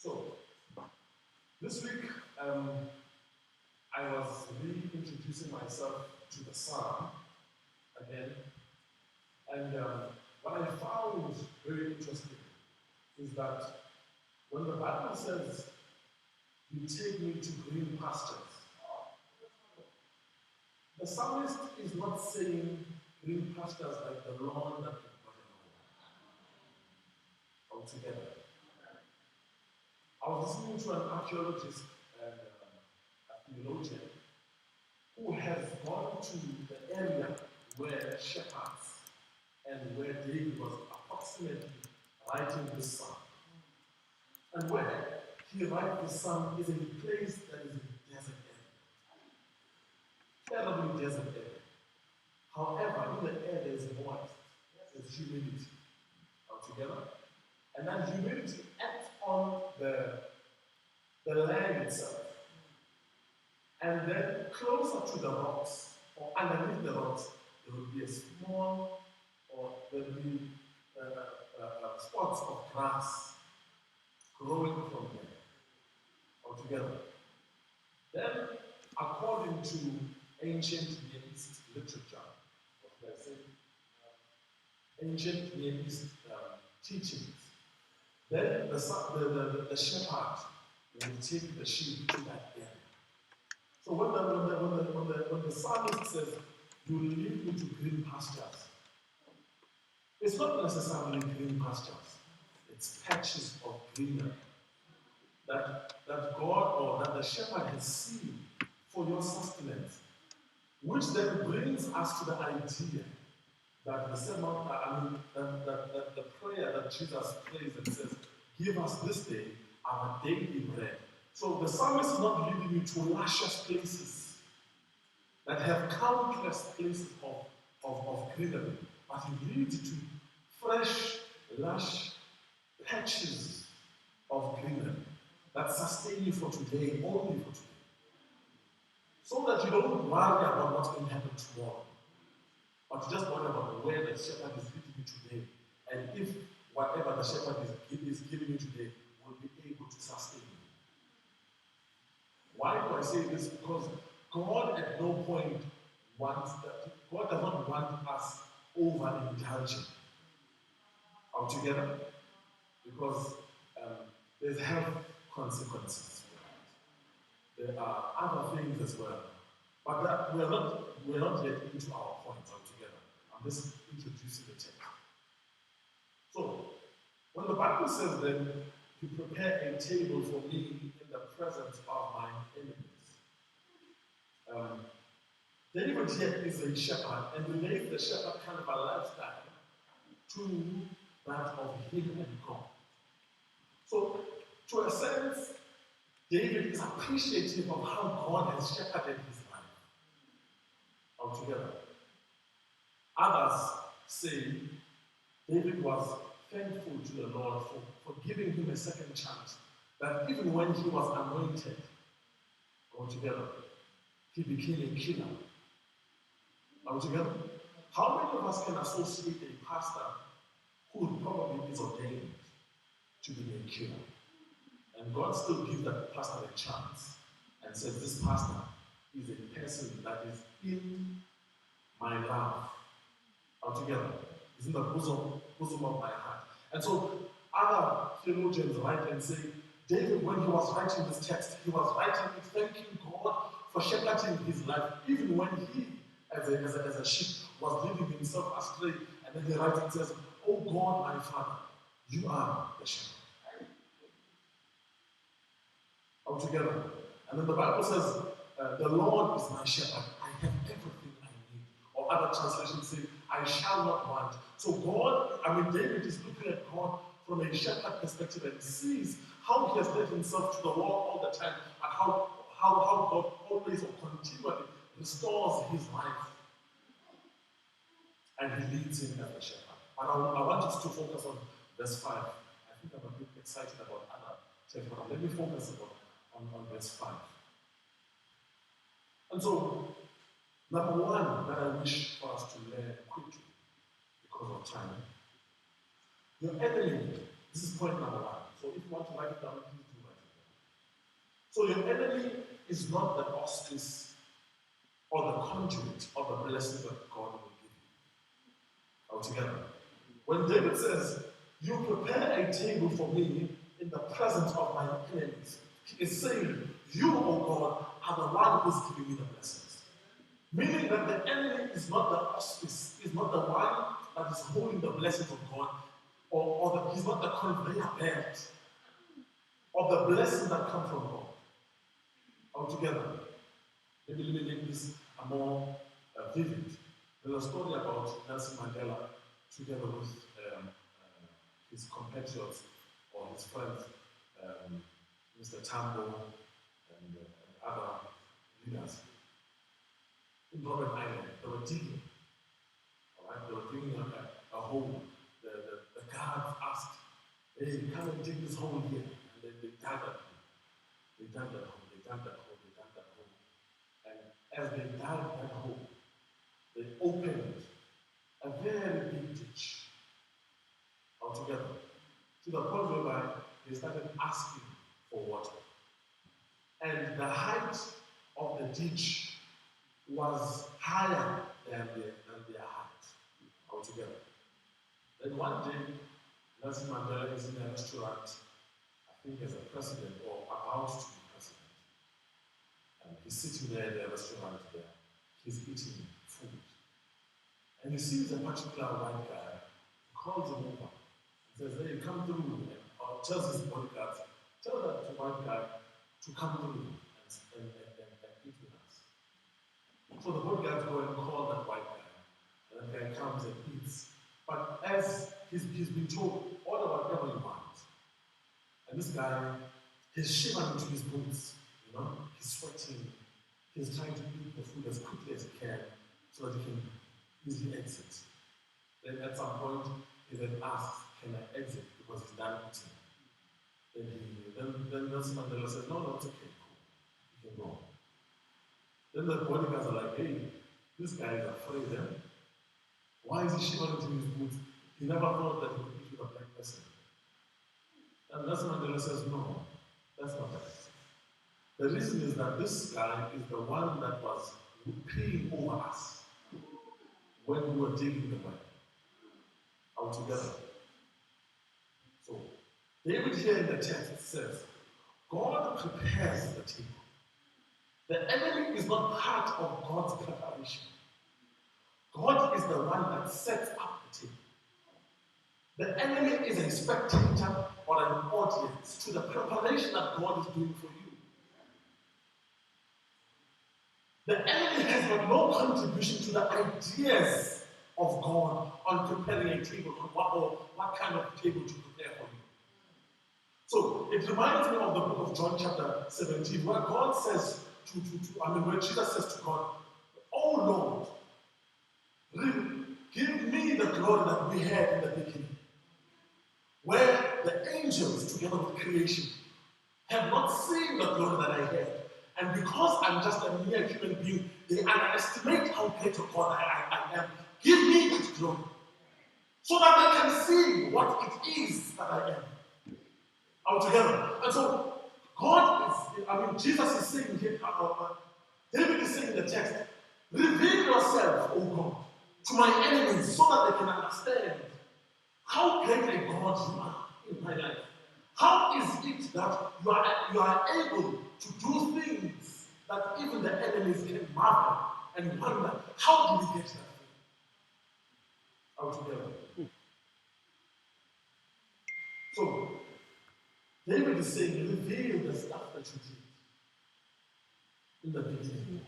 So, this week I was reintroducing myself to the psalm again, and what I found very interesting is that when the Bible says, "You take me to green pastures," the psalmist is not saying green pastures like the lawn that we've got at home altogether. I was listening to an archaeologist and a theologian who has gone to the area where shepherds and where David was approximately writing this psalm. And where he writes this psalm is a place that is a desert area. Terribly desert area. However, in the air there is moist, there's humidity altogether. And that humidity acts on the land itself. And then closer to the rocks, or underneath the rocks, there will be a small, or there will be spots of grass growing from there altogether. Then, according to ancient Near East literature, what I say, ancient Near East teachings, then the shepherd will take the sheep to that area. So when the psalmist says, "You will lead me to green pastures," it's not necessarily green pastures. It's patches of greenery that God or that the shepherd has seen for your sustenance, which then brings us to the idea that the prayer that Jesus prays and says, "Give us this day our daily bread." So the psalmist is not leading you to luscious places that have countless places of greenery, but he leads you to fresh, lush patches of greenery that sustain you for today, only for today. So that you don't worry about what's going to happen tomorrow, but you just worry about where the shepherd is leading you today, and if whatever the shepherd is giving you today will be able to sustain you. Why do I say this? Because God at no point God does not want us overindulging altogether, because there's health consequences. There are other things as well, but that we're not yet into our points altogether. I'm just introducing the text. So, when the Bible says then, "You prepare a table for me in the presence of my enemies," David here is a shepherd and relates the shepherd kind of a lifestyle to that of him and God. So, to a sense, David is appreciative of how God has shepherded his life altogether. Others say David was thankful to the Lord for giving him a second chance, that even when he was anointed altogether, he became a killer altogether. How many of us can associate a pastor who probably is ordained to be a killer, and God still gives that pastor a chance and says, "This pastor is a person that is in my love altogether, is in the bosom of my heart." And so other theologians write and say, David, when he was writing this text, he was writing it thanking God for shepherding his life, even when he, as a sheep, was leading himself astray. And then he writes and says, "Oh God, my Father, you are the shepherd." Altogether. And then the Bible says, "The Lord is my shepherd. I have everything I need." Or other translations say, "I shall not want." So David is looking at God from a shepherd perspective and sees how he has led himself to the wall all the time, and how God always or continually restores his life. And he leads him as a shepherd. But I want us to focus on verse 5. I think I'm a bit excited about other text, but let me focus on verse 5. And so, number one that I wish for us to learn quickly, because of time, your enemy, this is point number one. So if you want to write it down, please do So your enemy is not the auspice or the conduit of the blessing that God will give you. Altogether. When David says, you prepare a table for me in the presence of my enemies, he is saying, you, O God, are the one who is giving me the blessings. Meaning that the enemy is not the auspice, is not the one that is holding the blessings of God, he's not the conveyor belt of the blessings that come from God. Altogether. Maybe let me make this more vivid. There's a story about Nelson Mandela together with his compatriots or his friends, Mr. Tambo and other leaders. In Robben Island, they were digging. All right? They were digging a hole. The guards asked, hey, come and dig this hole here. And then they dug that hole. They dug that hole. They dug that hole. They dug that hole. And as they dug that hole, they opened a very big ditch altogether. To the point whereby they started asking for water. And the height of the ditch was higher than their height altogether. Then one day, Nelson Mandela is in a restaurant, I think as a president or about to be president. And he's sitting there in the restaurant there. He's eating food. And he sees a particular white guy, calls him over, and says, hey, come through, or tells his bodyguards, tell that white guy to come through and eat with us. So the bodyguards go and call that white guy, and that guy comes and eats. But as he's been told, order whatever you want. And this guy, he's shivering into his boots, he's sweating, he's trying to eat the food as quickly as he can so that he can easily exit. Then at some point, he then asks, can I exit? Because he's done eating. Then Nelson Mandela says, no, it's okay, cool. You can go. Then the bodyguards are like, hey, this guy is afraid then. Why is he shivering into his boots? He never thought that he would eat with a black person. And Nelson Mandela says, no, that's not right. The reason is that this guy is the one that was peeing over us when we were digging the well altogether. So, David here in the text says, God prepares the table. The enemy is not part of God's preparation. God is the one that sets up the table. The enemy is a spectator or an audience to the preparation that God is doing for you. The enemy has got no contribution to the ideas of God on preparing a table, or what kind of table to prepare for you. So it reminds me of the book of John chapter 17, where God says where Jesus says to God, oh Lord, give me the glory that we had in the beginning, where the angels together with creation have not seen the glory that I had. And because I'm just a mere human being, they underestimate how great a God I am. Give me that glory, so that they can see what it is that I am. Altogether. And so, Jesus is saying here, David is saying in the text, reveal yourself, O God, to my enemies, so that they can understand how great a God you are in my life. How is it that you are able to do things that even the enemies can marvel and wonder, how do we get that thing? Altogether. So, David is saying, reveal the stuff that you did in the beginning.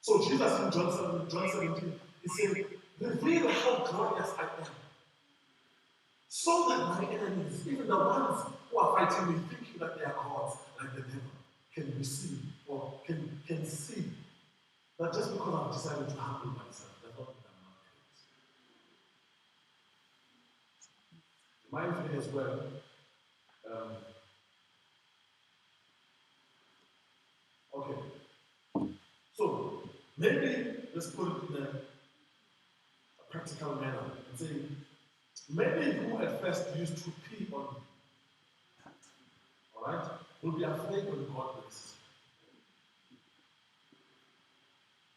So Jesus in John 17, he said, reveal how glorious I am. So that my enemies, even the ones who are fighting me, thinking that they are gods like the devil, can receive or can see that just because I've decided to humble myself, does not mean I'm not great. Reminds me as well, okay. So maybe let's put it in a practical manner and say, many who at first used to pee on me, alright? will be afraid when God blesses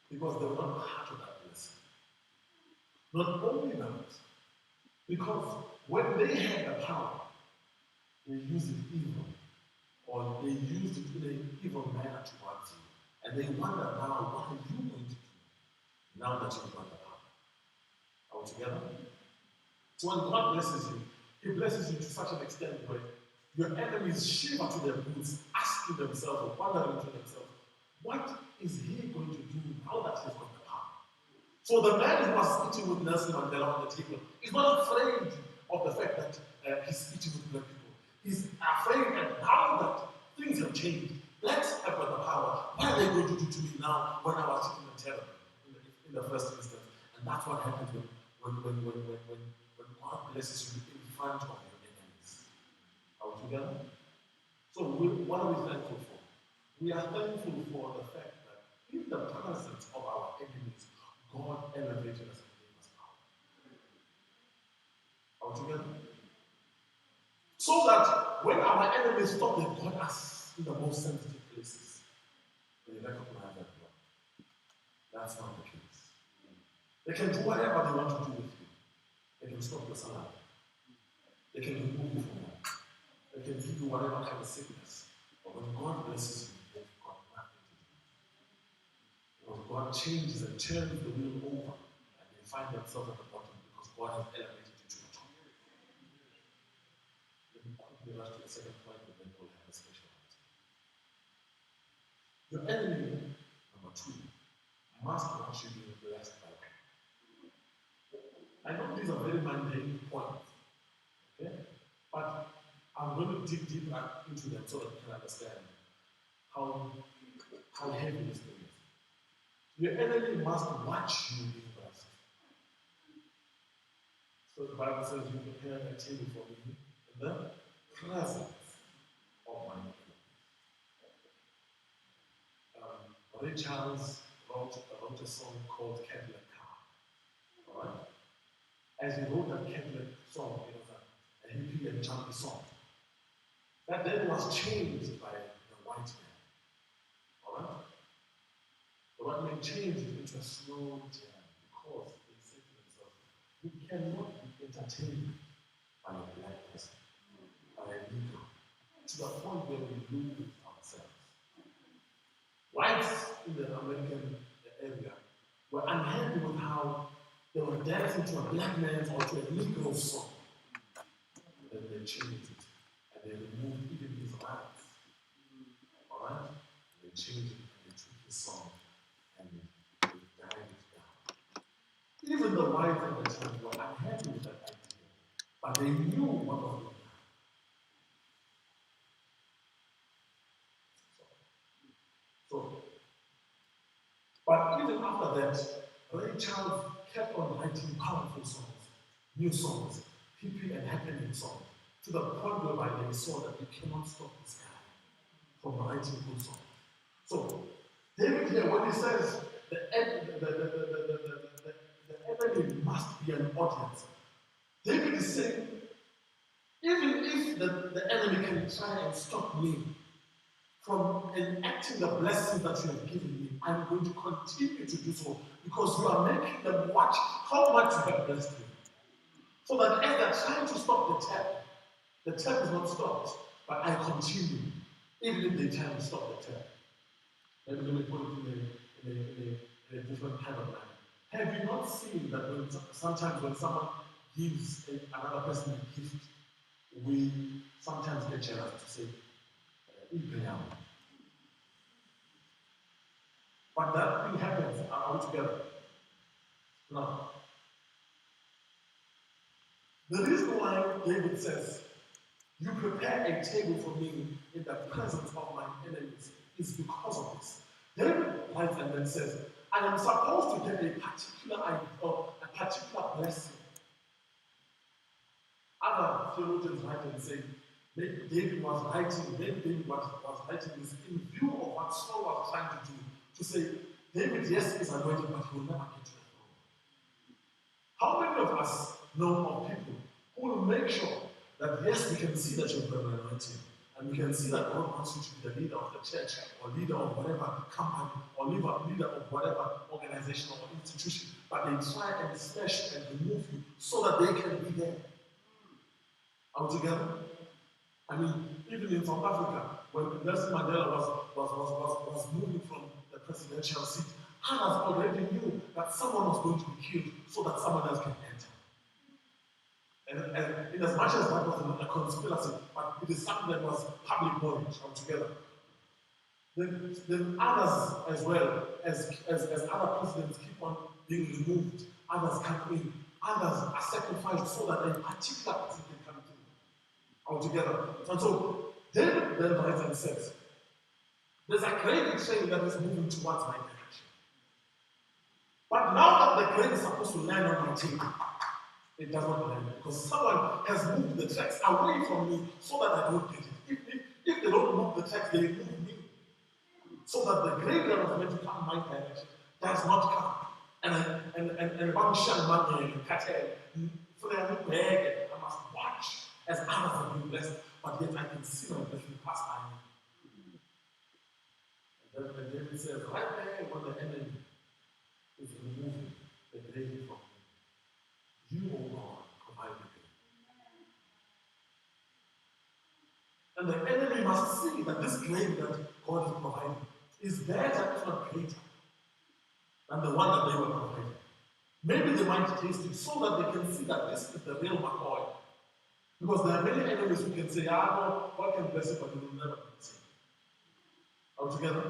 you. Because they will not part of that blessing. Not only that, because when they had the power, they used it evil, or they used it in an evil manner towards you. And they wonder now, what are you going to do now that you've got the power? Are we together? So when God blesses you, He blesses you to such an extent where your enemies shiver to their boots, asking themselves or wondering to themselves, what is he going to do now that he's got the power? So the man who was eating with Nelson Mandela on the table is not afraid of the fact that he's eating with black people. He's afraid that now that things have changed, blacks have got the power. What are they going to do to me now when I was sitting in terror in the first instance? And that's what happens when God blesses you in front of your enemies. Are we together? So what are we thankful for? We are thankful for the fact that in the presence of our enemies, God elevated us and gave us power. Are we together? So that when our enemies thought they got us in the most sensitive places, they recognize that no, that's not the case. They can do whatever they want to do with you. They can stop your salary. They can remove you from that. They can give you whatever kind of sickness. But when God blesses you, they've got nothing to do. Because God changes and turns the wheel over, and they find themselves at the bottom because God has elevated you to the top. Let me quickly rush to the second point, and then we'll have a special answer. Your enemy, number two, must want you being blessed by God. I know these are very mundane points, okay? But I'm going to dig deep into them so that you can understand how heavy this thing is. Your enemy must watch you being blessed. So the Bible says, you prepare a table for me in the presence of my enemies. Ray Charles wrote a song called Cadillac Car. Alright? As he wrote that Cadillac song, it was a hippie and jumpy song. That then was changed by the white man. Alright? The white man changed it into a slow jam because they said to themselves, we cannot be entertained by a black person, by a Negro, to the point where we lose ourselves. Whites in the American area were unhappy with how they were dancing to a black man's or to a Negro song. And then they changed it. And they removed even his rights. Alright? They changed it and they took his song and they dialed it down. Even the whites at the time were unhappy with that idea. But they knew what was going on. But even after that, Ray Charles kept on writing powerful songs, new songs, hippie and happening songs, to the point whereby they saw that they cannot stop this guy from writing good songs. So, David here, when he says the enemy must be an audience, David is saying, even if the enemy can try and stop me from enacting the blessings that you have given me, I'm going to continue to do so because you are making them watch how much you have blessed me. So that as they're trying to stop the tap is not stopped, but I continue, even if they try to stop the tap. Let me put it in a different kind of manner. Have you not seen that sometimes when someone gives another person a gift, we sometimes get jealous to say, but that thing happens, are we together? No. The reason why David says, you prepare a table for me in the presence of my enemies is because of this. David writes and then says, I am supposed to get a particular blessing. Other theologians write and say, David was writing this in view of what Saul was trying to do. To say, David, yes, is anointed, but he will never get to the throne. How many of us know of people who will make sure that, yes, we can see that you've got an anointing, And we can see that God wants you to be the leader of the church or leader of whatever company or leader of whatever organization or institution, but they try and smash and remove you so that they can be there. Are we together? I mean, even in South Africa, when Nelson Mandela was moving from the presidential seat, others already knew that someone was going to be killed so that someone else can enter. And in as much as that was a conspiracy, but it is something that was public knowledge altogether. Then others as well, as other presidents keep on being removed, others come in, others are sacrificed so that a particular person can come through altogether. And so David then writes and says, there's a great train that is moving towards my direction. But now that the grain is supposed to land on my table, it does not land because someone has moved the tracks away from me so that I don't get it. If they don't move the tracks, they move me. So that the grain that was meant to come my direction does not come. And one shall money and cut I must watch as others have been blessed, but yet I can see my blessing pass by me. And then when David says, right there when the enemy is removing the grain from me, you, O God, provide the grain. And the enemy must see that this grain that God is providing is better, if not greater, than the one that they were providing. Maybe they might taste it so that they can see that this is the real McCoy. Because there are many enemies who can say, no, God can bless it, but you will never be the same. Are we together?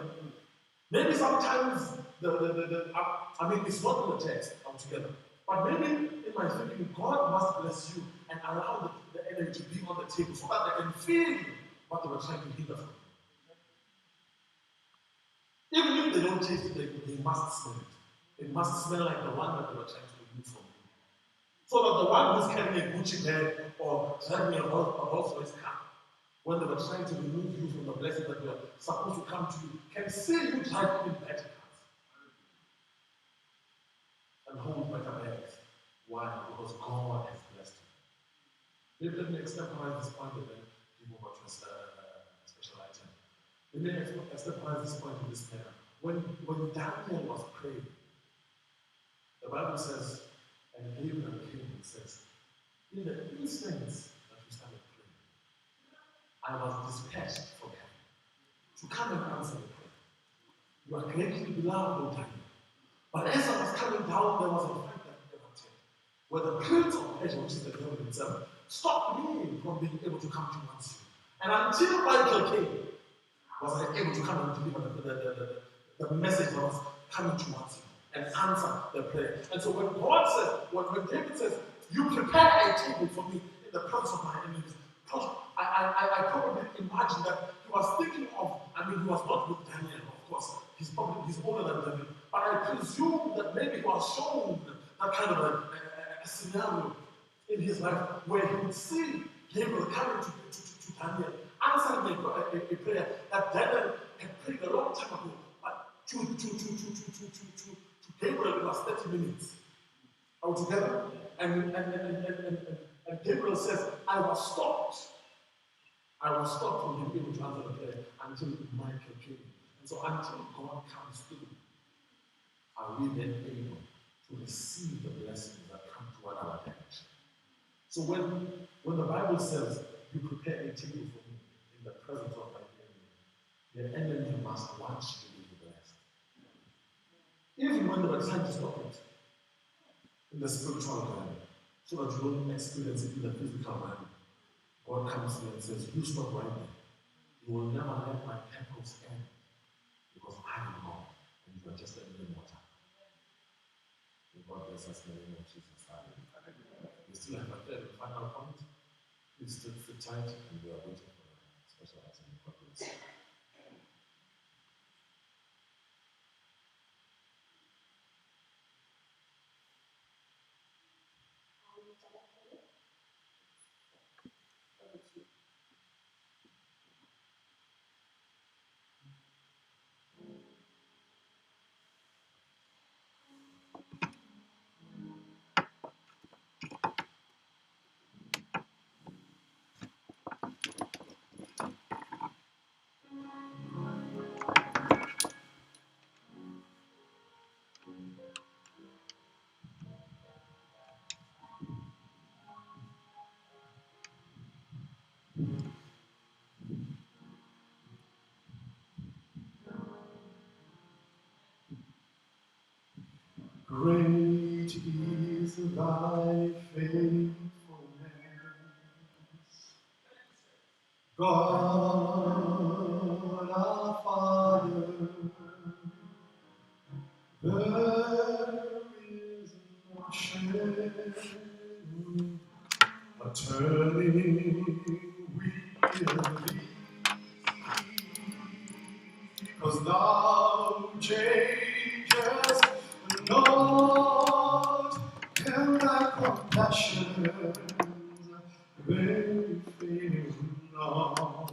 Maybe sometimes, it's not in the text altogether. But maybe in my thinking, God must bless you and allow the enemy to be on the table so that they can feel what they were trying to hinder from. Even if they don't taste it, they must smell it. It must smell like the one that they were trying to remove from you. So that the one who's carrying a Gucci bag or driving a Rolls-Royce car, when they were trying to remove you from the blessing that were supposed to come to you, can see you driving in better cars and hold better bags. Why? Because God has blessed you. Let me extemporize this point and then give over to a special item. Let me extemporize this point in this manner. When Daniel was praying, the Bible says, and Gabriel came and says, in the instance that we started praying, I was dispatched from heaven to come and answer the prayer. You are greatly beloved, O Daniel. But as I was coming down, there was a fight that erupted, where the prince of Persia, which is the devil himself, stopped me from being able to come towards you. And until Michael came, was I able to come and deliver the message that was coming towards you and answer the prayer. And so when God says, when David says, you prepare a table for me in the presence of my enemies, I probably imagine that he was thinking of, he was not with Daniel, of course. He's older than Daniel. But I presume that maybe he was shown that kind of a scenario in his life where he would see Gabriel coming to Daniel, answering a prayer that Daniel had prayed a long time ago. But to Gabriel, it was 30 minutes altogether. And Gabriel says, I was stopped. I was stopped from being able to answer the prayer until Michael came. And so until God comes through, are we then able to receive the blessings that come toward our direction? So when the Bible says, you prepare a table for me in the presence of my enemy, the enemy must want you to be blessed. Even when they were trying to stop it in the spiritual realm, so that you don't experience it in the physical realm, God comes to you and says, you stop right there. You will never let my purpose end because I am God and you are just a living water. May God bless us in the name of Jesus. We still have a third and final point. Please sit tight and we are waiting for a special item. God bless you. God our Father, there is no shame, a turning wheel, because thou changes not, and thy compassions they fail not.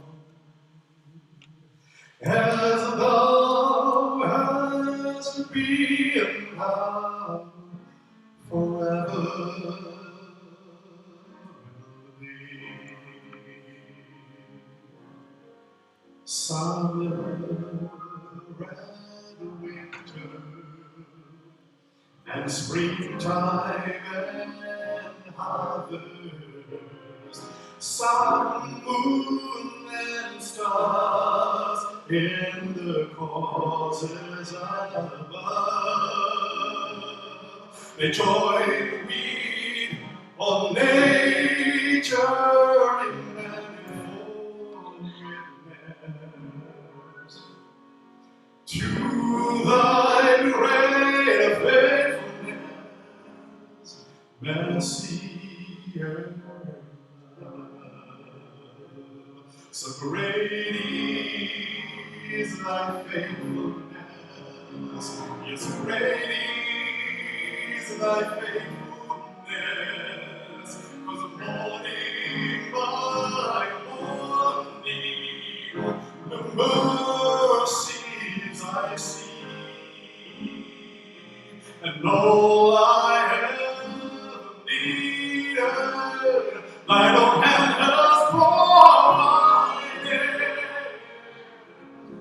As thou hast been thou forever will be. Summer and winter and springtime and harvest, sun, moon, and stars in the causes above. They join me on nature in manifold witness to thy great faithfulness, mercy, and love. So great is thy faithfulness, yes, great is thy faithfulness, 'cause morning by morning the mercies I see, and all I have needed, thine own hand has provided.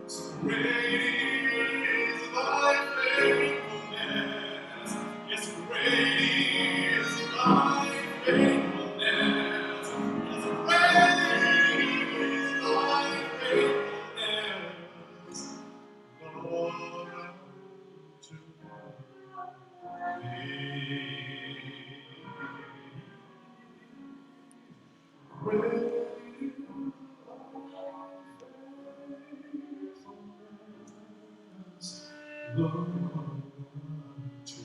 So great is thy faithfulness, yes, great is thy faithfulness, yes, great is thy faithfulness, Lord, unto me. Great Lord, to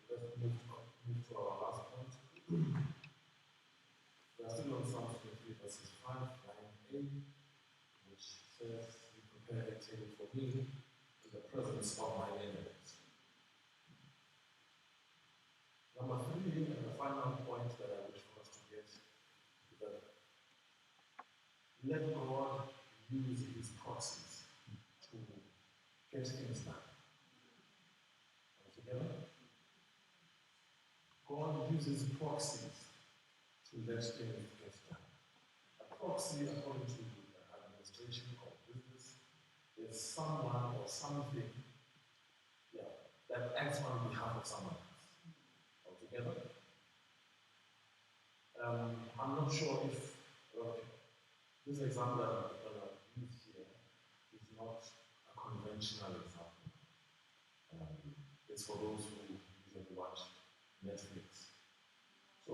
let's move to our last point. We are still on Psalm 23, verses 5, 9, 8, which says, "You prepare a table for me in the presence of my enemies." Number 3, and the final point that I wish for us to get, is that let God use his proxies to get things done. Altogether, God uses proxies to let things get done. A proxy, according to administration or business, is someone or something, that acts on behalf of someone else. Altogether, I'm not sure if this example that I'm going to use here is not a conventional example. It's for those who usually watch Netflix. So,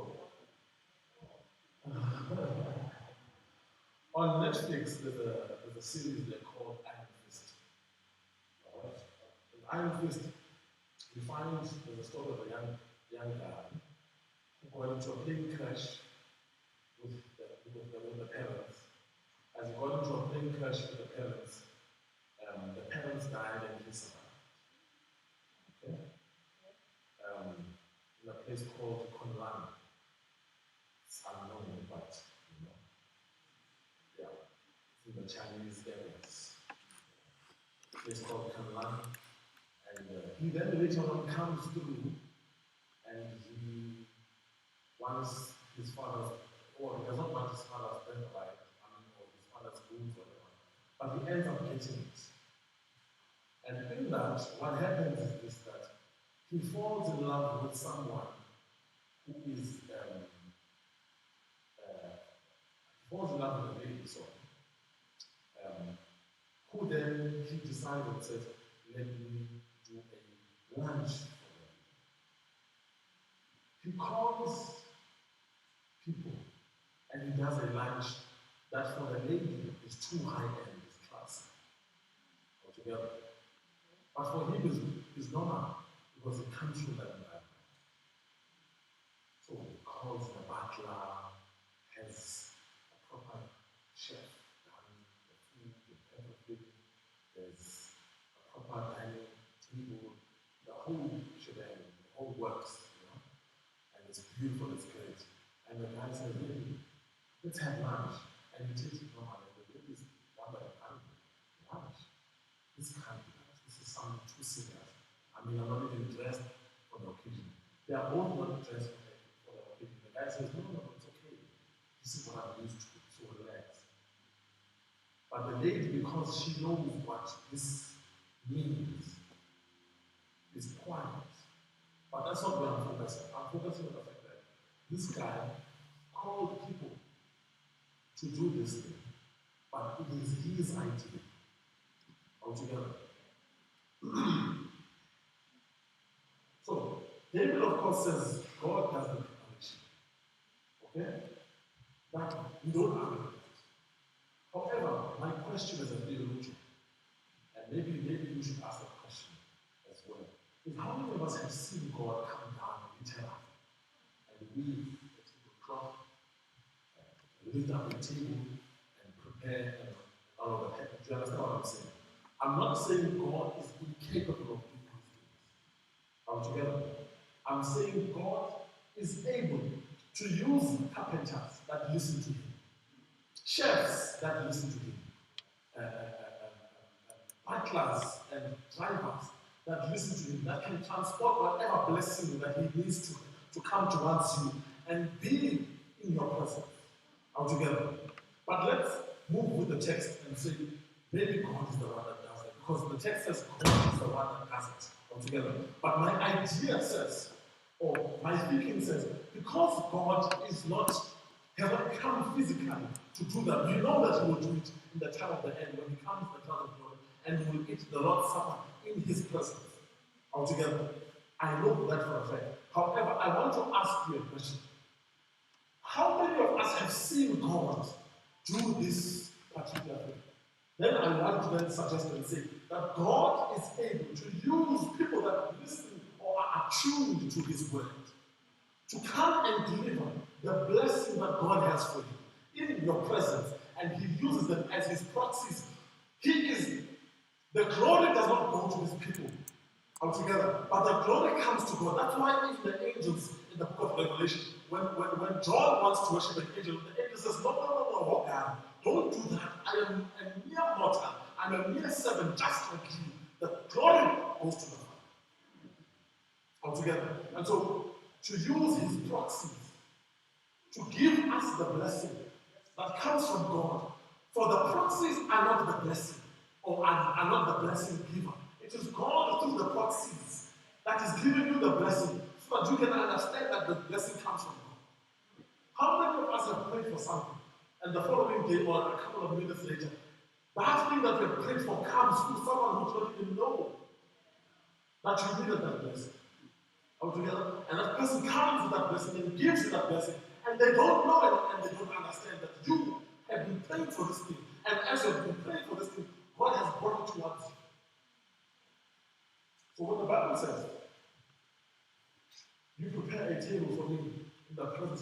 on Netflix, there's a series they call Iron Fist. Alright? In Iron Fist, you find there's a story of a young guy who got into a plane crash with the parents. As he got into a plane crash with the parents died and he survived. Okay? In a place called Kunlan. It's unknown, but yeah, it's in the Chinese areas. A place called Kunlan. And he then later on comes through and he wants his father's, or he does not want his father's birthright, or his father's goods, or whatever, but he ends up getting it. And in that, what happens is this, that he falls in love with someone who is so. Who then he decided said, let me do a lunch for them. He calls people and he does a lunch that for the lady is too high end, is class altogether. But for him is normal because it comes from that environment. So he calls the butler, has a proper chef done the food, everything. There's a proper dining table, the whole shebang, the whole works, and it's beautiful, it's great. And the guy says, hey, let's have lunch. And he takes it from her, and the lady is wondering, lunch? This can't be lunch. This is something too serious. I mean, I'm not even dressed for the occasion. They are both not dressed for the occasion. The guy says, no, it's okay. This is what I'm used to, so relax. But the lady, because she knows what this means, is quiet. But that's not where I'm focusing. I'm focusing on the fact that this guy called people to do this thing, but it is his idea altogether. So, David, of course, says God does the preparation. Okay? But we don't argue with it. However, my question is a theologian, and maybe you should ask that question as well. Is how many of us have seen God come down and tell us, and we take the cloth, lift up the table, and prepare and all of that? Do you understand what I'm saying? I'm not saying God is incapable of doing these things altogether. I'm saying God is able to use carpenters that listen to him, chefs that listen to him, butlers and drivers that listen to him, that can transport whatever blessing that he needs to come towards you and be in your presence altogether. But let's move with the text and say, maybe God is the one that does it, because the text says God is the one that does it altogether. But my idea says, or my thinking says, because God is not, has not come physically to do that, we know that he will do it in the time of the end when he comes to the cloud of glory and he will eat the Lord's Supper in his presence altogether. I know that for a fact. However, I want to ask you a question. How many of us have seen God do this particular thing? Then I want to then suggest and say that God is able to use people that listen or are attuned to his word to come and deliver the blessing that God has for you in your presence, and he uses them as his proxies. The glory does not go to his people altogether, but the glory comes to God. That's why even the angels in the book of Revelation, when John wants to worship an angel, the angel says, no, God, don't do that. I am a mere mortal. I'm a mere servant, just like you. The glory goes to the Father altogether. And so, to use his proxies to give us the blessing that comes from God. For the proxies are not the blessing, or are not the blessing giver. It is God through the proxies that is giving you the blessing, so that you can understand that the blessing comes from God. How many of us have prayed for something, and the following day or a couple of minutes later, that thing that we have prayed for comes through someone who doesn't even know that you needed that blessing altogether, and that person comes with that blessing and gives you that blessing, and they don't know it and they don't understand that you have been praying for this thing, and as you have been praying for this thing, God has brought it towards you. So what the Bible says, you prepare a table for me in the presence of